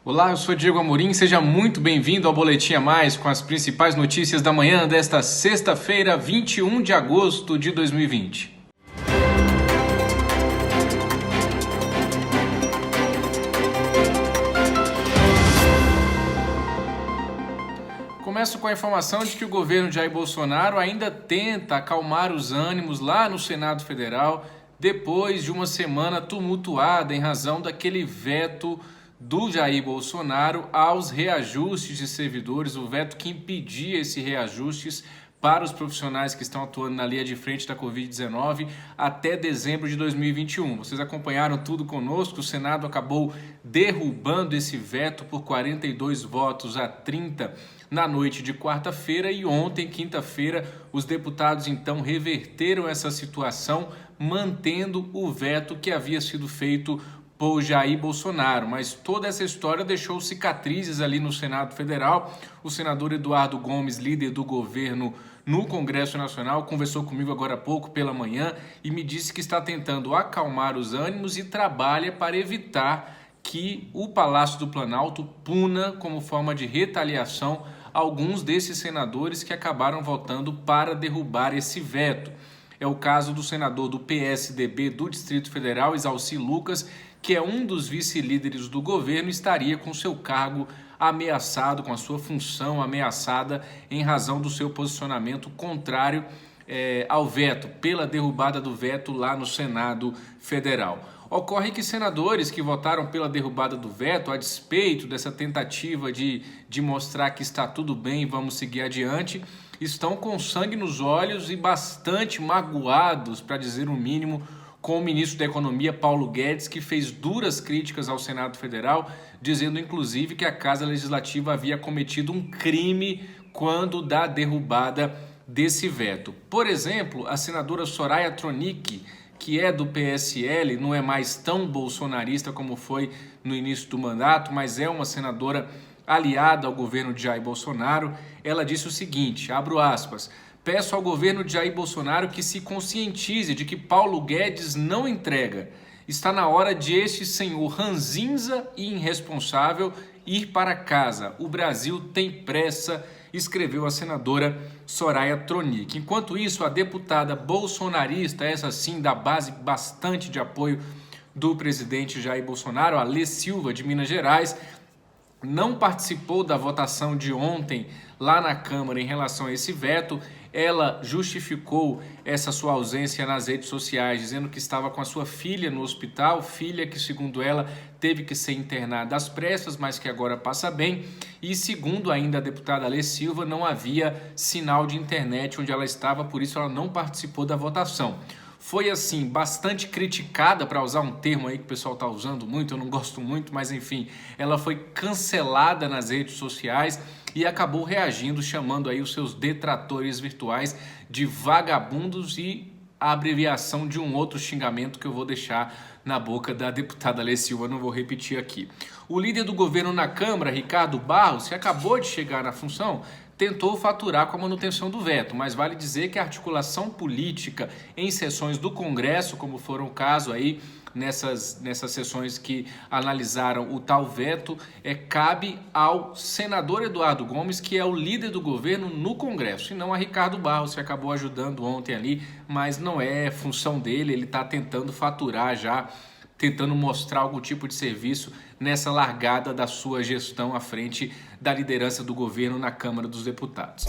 Olá, eu sou Diego Amorim, seja muito bem-vindo ao Boletim a Mais com as principais notícias da manhã desta sexta-feira, 21 de agosto de 2020. Começo com a informação de que o governo Jair Bolsonaro ainda tenta acalmar os ânimos lá no Senado Federal depois de uma semana tumultuada em razão daquele veto do Jair Bolsonaro aos reajustes de servidores, o veto que impedia esses reajustes para os profissionais que estão atuando na linha de frente da Covid-19 até dezembro de 2021. Vocês acompanharam tudo conosco, o Senado acabou derrubando esse veto por 42 votos a 30 na noite de quarta-feira e ontem, quinta-feira, os deputados então reverteram essa situação, mantendo o veto que havia sido feito por Jair Bolsonaro, mas toda essa história deixou cicatrizes ali no Senado Federal. O senador Eduardo Gomes, líder do governo no Congresso Nacional, conversou comigo agora há pouco pela manhã e me disse que está tentando acalmar os ânimos e trabalha para evitar que o Palácio do Planalto puna como forma de retaliação alguns desses senadores que acabaram votando para derrubar esse veto. É o caso do senador do PSDB do Distrito Federal, Exalci Lucas, que é um dos vice-líderes do governo, estaria com seu cargo ameaçado, com a sua função ameaçada em razão do seu posicionamento contrário ao veto, pela derrubada do veto lá no Senado Federal. Ocorre que senadores que votaram pela derrubada do veto, a despeito dessa tentativa de mostrar que está tudo bem, vamos seguir adiante, estão com sangue nos olhos e bastante magoados, para dizer o mínimo, com o ministro da Economia, Paulo Guedes, que fez duras críticas ao Senado Federal, dizendo inclusive que a Casa Legislativa havia cometido um crime quando da derrubada desse veto. Por exemplo, a senadora Soraya Tronic, que é do PSL, não é mais tão bolsonarista como foi no início do mandato, mas é uma senadora aliada ao governo de Jair Bolsonaro. Ela disse o seguinte, abro aspas: peço ao governo de Jair Bolsonaro que se conscientize de que Paulo Guedes não entrega. Está na hora de este senhor ranzinza e irresponsável ir para casa. O Brasil tem pressa, escreveu a senadora Soraya Tronic. Enquanto isso, a deputada bolsonarista, essa sim da base bastante de apoio do presidente Jair Bolsonaro, a Lê Silva, de Minas Gerais, não participou da votação de ontem lá na Câmara em relação a esse veto. Ela justificou essa sua ausência nas redes sociais, dizendo que estava com a sua filha no hospital, filha que, segundo ela, teve que ser internada às pressas, mas que agora passa bem. E, segundo ainda a deputada Lê Silva, não havia sinal de internet onde ela estava, por isso ela não participou da votação. Foi, assim, bastante criticada, para usar um termo aí que o pessoal está usando muito, eu não gosto muito, mas enfim, ela foi cancelada nas redes sociais e acabou reagindo, chamando aí os seus detratores virtuais de vagabundos e a abreviação de um outro xingamento que eu vou deixar na boca da deputada Lê Silva, não vou repetir aqui. O líder do governo na Câmara, Ricardo Barros, que acabou de chegar na função, tentou faturar com a manutenção do veto, mas vale dizer que a articulação política em sessões do Congresso, como foram o caso aí nessas sessões que analisaram o tal veto, cabe ao senador Eduardo Gomes, que é o líder do governo no Congresso, e não a Ricardo Barros, que acabou ajudando ontem ali, mas não é função dele, ele está tentando faturar já, tentando mostrar algum tipo de serviço nessa largada da sua gestão à frente da liderança do governo na Câmara dos Deputados.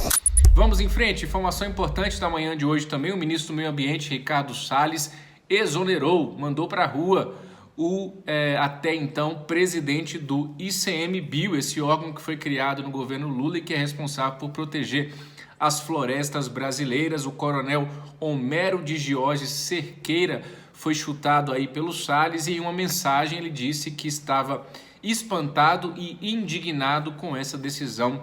Vamos em frente, informação importante da manhã de hoje também, o ministro do Meio Ambiente, Ricardo Salles, exonerou, mandou para a rua o até então presidente do ICMBio, esse órgão que foi criado no governo Lula e que é responsável por proteger as florestas brasileiras. O coronel Homero de Giorgi Cerqueira foi chutado aí pelo Salles e em uma mensagem ele disse que estava espantado e indignado com essa decisão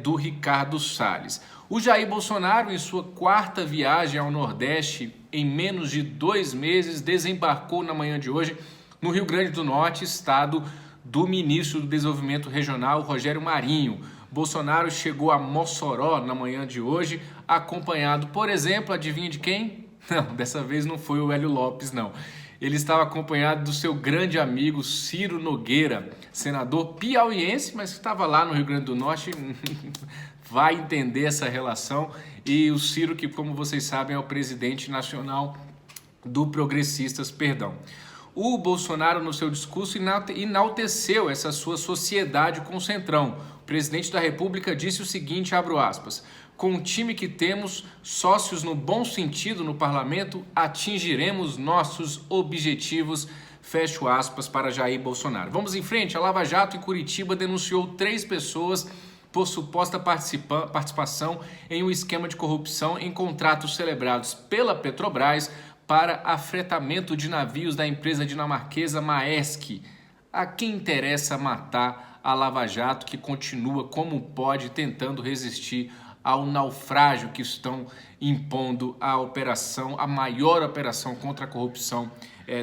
do Ricardo Salles. O Jair Bolsonaro, em sua quarta viagem ao Nordeste em menos de 2 meses, desembarcou na manhã de hoje no Rio Grande do Norte, estado do ministro do Desenvolvimento Regional, Rogério Marinho. Bolsonaro chegou a Mossoró na manhã de hoje, acompanhado, por exemplo, adivinha de quem? Não, dessa vez não foi o Hélio Lopes, não. Ele estava acompanhado do seu grande amigo Ciro Nogueira, senador piauiense, mas que estava lá no Rio Grande do Norte, vai entender essa relação. E o Ciro, que como vocês sabem é o presidente nacional do Progressistas, perdão. O Bolsonaro, no seu discurso, enalteceu essa sua sociedade com o Centrão. O presidente da República disse o seguinte, abro aspas, com o time que temos, sócios no bom sentido no parlamento, atingiremos nossos objetivos, fecho aspas, para Jair Bolsonaro. Vamos em frente, a Lava Jato em Curitiba denunciou 3 pessoas por suposta participação em um esquema de corrupção em contratos celebrados pela Petrobras para afretamento de navios da empresa dinamarquesa Maersk. A quem interessa matar a Lava Jato, que continua como pode tentando resistir ao naufrágio que estão impondo a maior operação contra a corrupção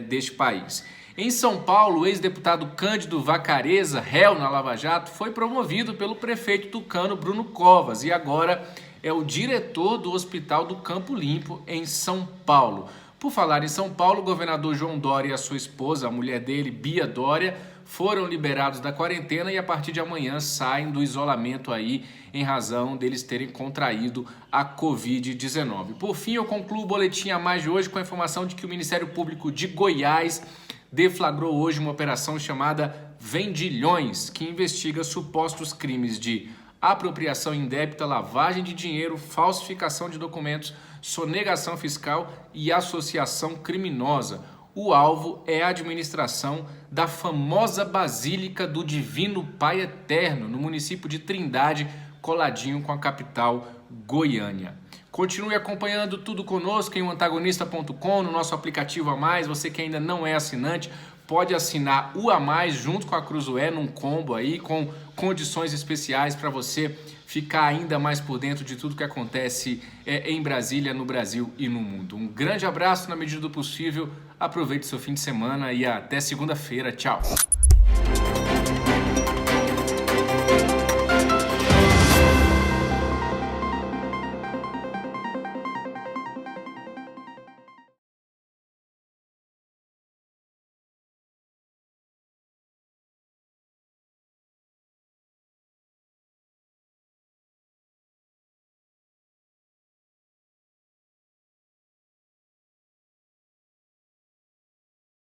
deste país. Em São Paulo, o ex-deputado Cândido Vacarezza, réu na Lava Jato, foi promovido pelo prefeito tucano Bruno Covas e agora é o diretor do Hospital do Campo Limpo, em São Paulo. Por falar em São Paulo, o governador João Dória e a sua esposa, a mulher dele, Bia Dória, foram liberados da quarentena e a partir de amanhã saem do isolamento aí em razão deles terem contraído a Covid-19. Por fim, eu concluo o boletim a mais de hoje com a informação de que o Ministério Público de Goiás deflagrou hoje uma operação chamada Vendilhões, que investiga supostos crimes de apropriação indébita, lavagem de dinheiro, falsificação de documentos, sonegação fiscal e associação criminosa. O alvo é a administração da famosa Basílica do Divino Pai Eterno, no município de Trindade, coladinho com a capital Goiânia. Continue acompanhando tudo conosco em antagonista.com, no nosso aplicativo A Mais. Você que ainda não é assinante, pode assinar o A Mais junto com a Cruzoé num combo aí, com condições especiais para você ficar ainda mais por dentro de tudo que acontece em Brasília, no Brasil e no mundo. Um grande abraço na medida do possível, aproveite seu fim de semana e até segunda-feira. Tchau!